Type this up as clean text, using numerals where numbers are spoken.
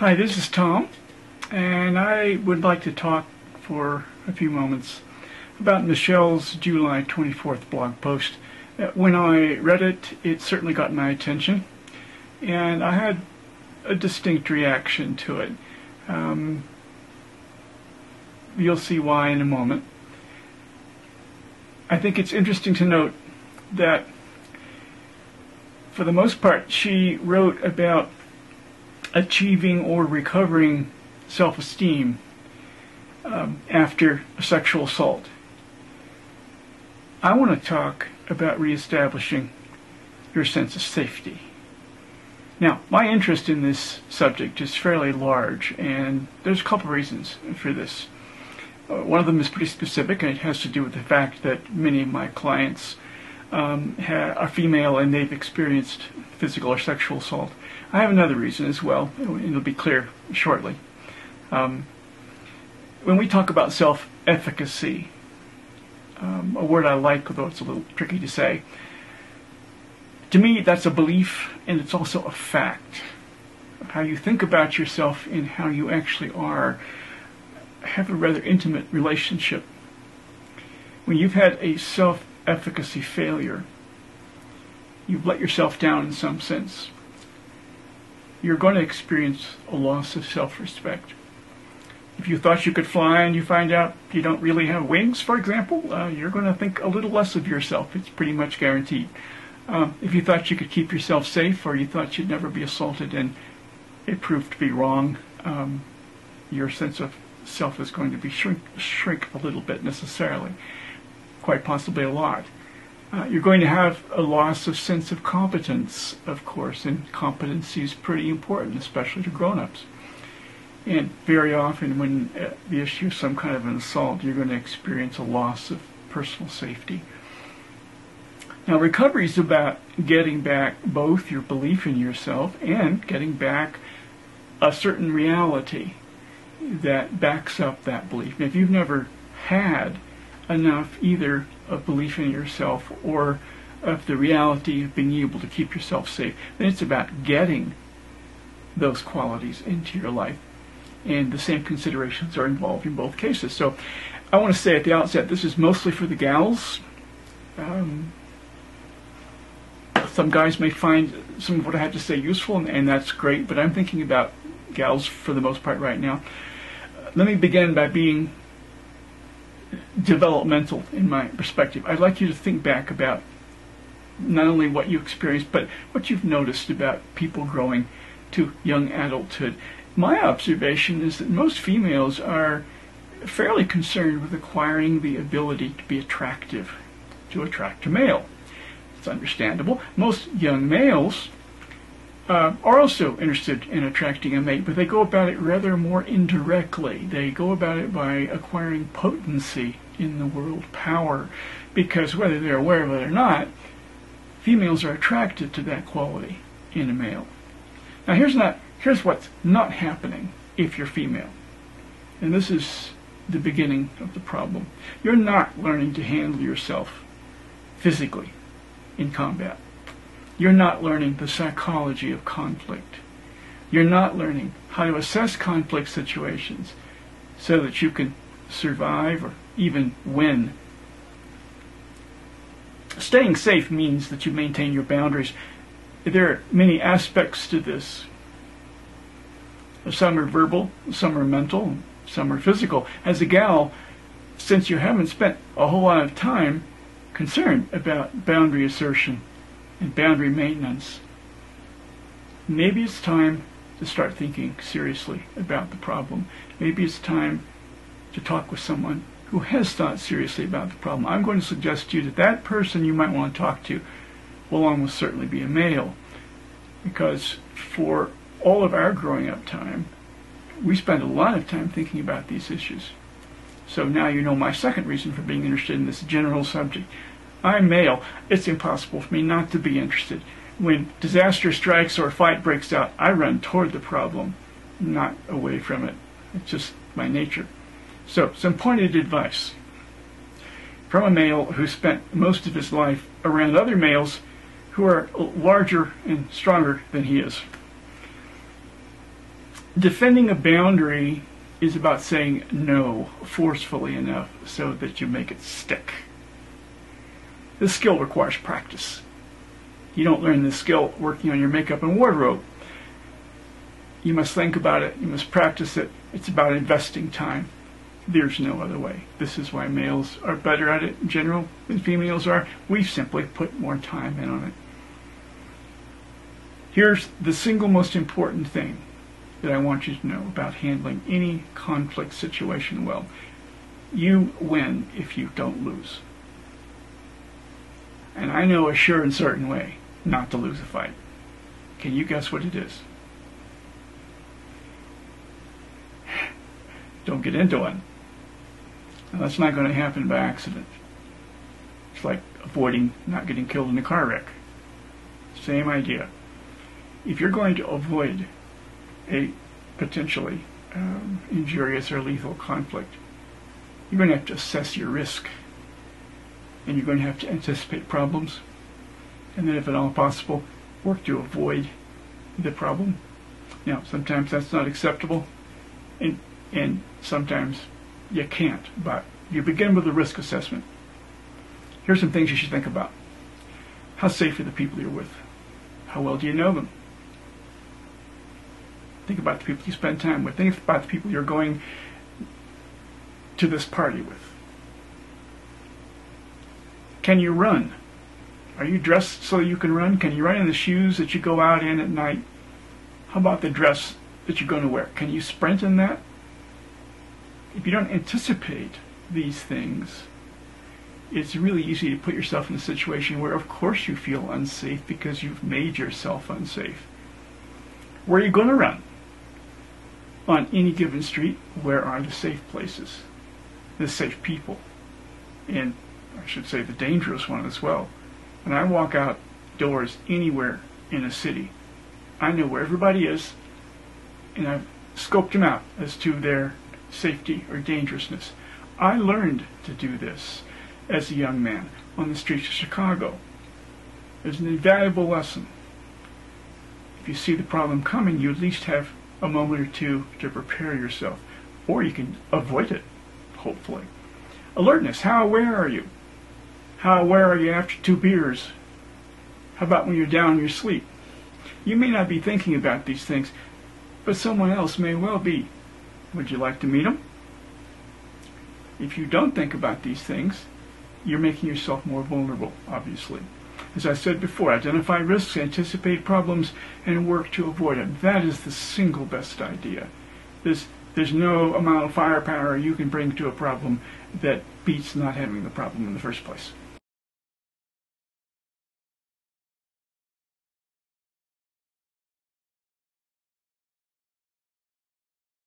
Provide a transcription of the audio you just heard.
Hi, this is Tom, and I would like to talk for a few moments about Michelle's July 24th blog post. When I read it, it certainly got my attention, and I had a distinct reaction to it. You'll see why in a moment. I think it's interesting to note that for the most part, she wrote about achieving or recovering self-esteem after a sexual assault. I want to talk about reestablishing your sense of safety. Now, my interest in this subject is fairly large, and there's a couple of reasons for this. One of them is pretty specific, and it has to do with the fact that many of my clients are female and they've experienced physical or sexual assault. I have another reason as well, and it'll be clear shortly. When we talk about self-efficacy, a word I like, although it's a little tricky to say, to me that's a belief and it's also a fact. How you think about yourself and how you actually are have a rather intimate relationship. When you've had a self-efficacy failure, you've let yourself down in some sense. You're going to experience a loss of self-respect. If you thought you could fly and you find out you don't really have wings, for example, you're going to think a little less of yourself. It's pretty much guaranteed. If you thought you could keep yourself safe, or you thought you'd never be assaulted and it proved to be wrong, your sense of self is going to be shrink a little bit necessarily, quite possibly a lot. You're going to have a loss of sense of competence, of course, and competency is pretty important, especially to grown-ups. And very often when the issue is some kind of an assault, you're going to experience a loss of personal safety. Now, recovery is about getting back both your belief in yourself and getting back a certain reality that backs up that belief. Now, if you've never had enough either of belief in yourself or of the reality of being able to keep yourself safe, then it's about getting those qualities into your life. And the same considerations are involved in both cases. So I want to say at the outset, this is mostly for the gals. Some guys may find some of what I have to say useful, and that's great, but I'm thinking about gals for the most part right now. Let me begin by being developmental in my perspective. I'd like you to think back about not only what you experienced, but what you've noticed about people growing to young adulthood. My observation is that most females are fairly concerned with acquiring the ability to be attractive, to attract a male. It's understandable. Most young males are also interested in attracting a mate, but they go about it rather more indirectly. They go about it by acquiring potency in the world, power, because whether they're aware of it or not, females are attracted to that quality in a male. Now here's what's not happening if you're female, and this is the beginning of the problem. You're not learning to handle yourself physically in combat. You're not learning the psychology of conflict. You're not learning how to assess conflict situations so that you can survive or even win. Staying safe means that you maintain your boundaries. There are many aspects to this. Some are verbal, some are mental, some are physical. As a gal, since you haven't spent a whole lot of time concerned about boundary assertion and boundary maintenance, maybe it's time to start thinking seriously about the problem. Maybe it's time to talk with someone who has thought seriously about the problem. I'm going to suggest to you that that person you might want to talk to will almost certainly be a male, because for all of our growing up time, we spend a lot of time thinking about these issues. So now you know my second reason for being interested in this general subject. I'm male. It's impossible for me not to be interested. When disaster strikes or a fight breaks out, I run toward the problem, not away from it. It's just my nature. So, some pointed advice from a male who spent most of his life around other males who are larger and stronger than he is. Defending a boundary is about saying no forcefully enough so that you make it stick. This skill requires practice. You don't learn this skill working on your makeup and wardrobe. You must think about it. You must practice it. It's about investing time. There's no other way. This is why males are better at it in general than females are. We simply put more time in on it. Here's the single most important thing that I want you to know about handling any conflict situation well. You win if you don't lose. And I know a sure and certain way not to lose a fight. Can you guess what it is? Don't get into one. Now, that's not going to happen by accident. It's like avoiding not getting killed in a car wreck. Same idea. If you're going to avoid a potentially injurious or lethal conflict, you're going to have to assess your risk. And you're going to have to anticipate problems. And then if at all possible, work to avoid the problem. Now, sometimes that's not acceptable. And sometimes you can't. But you begin with a risk assessment. Here's some things you should think about. How safe are the people you're with? How well do you know them? Think about the people you spend time with. Think about the people you're going to this party with. Can you run? Are you dressed so you can run? Can you run in the shoes that you go out in at night? How about the dress that you're going to wear? Can you sprint in that? If you don't anticipate these things, it's really easy to put yourself in a situation where of course you feel unsafe because you've made yourself unsafe. Where are you going to run? On any given street, where are the safe places? The safe people. And I should say the dangerous one as well. When I walk outdoors anywhere in a city, I know where everybody is, and I've scoped them out as to their safety or dangerousness. I learned to do this as a young man on the streets of Chicago. It's an invaluable lesson. If you see the problem coming, you at least have a moment or two to prepare yourself, or you can avoid it, hopefully. Alertness. How aware are you? How aware are you after 2 beers? How about when you're down in your sleep? You may not be thinking about these things, but someone else may well be. Would you like to meet them? If you don't think about these things, you're making yourself more vulnerable, obviously. As I said before, identify risks, anticipate problems, and work to avoid them. That is the single best idea. There's no amount of firepower you can bring to a problem that beats not having the problem in the first place.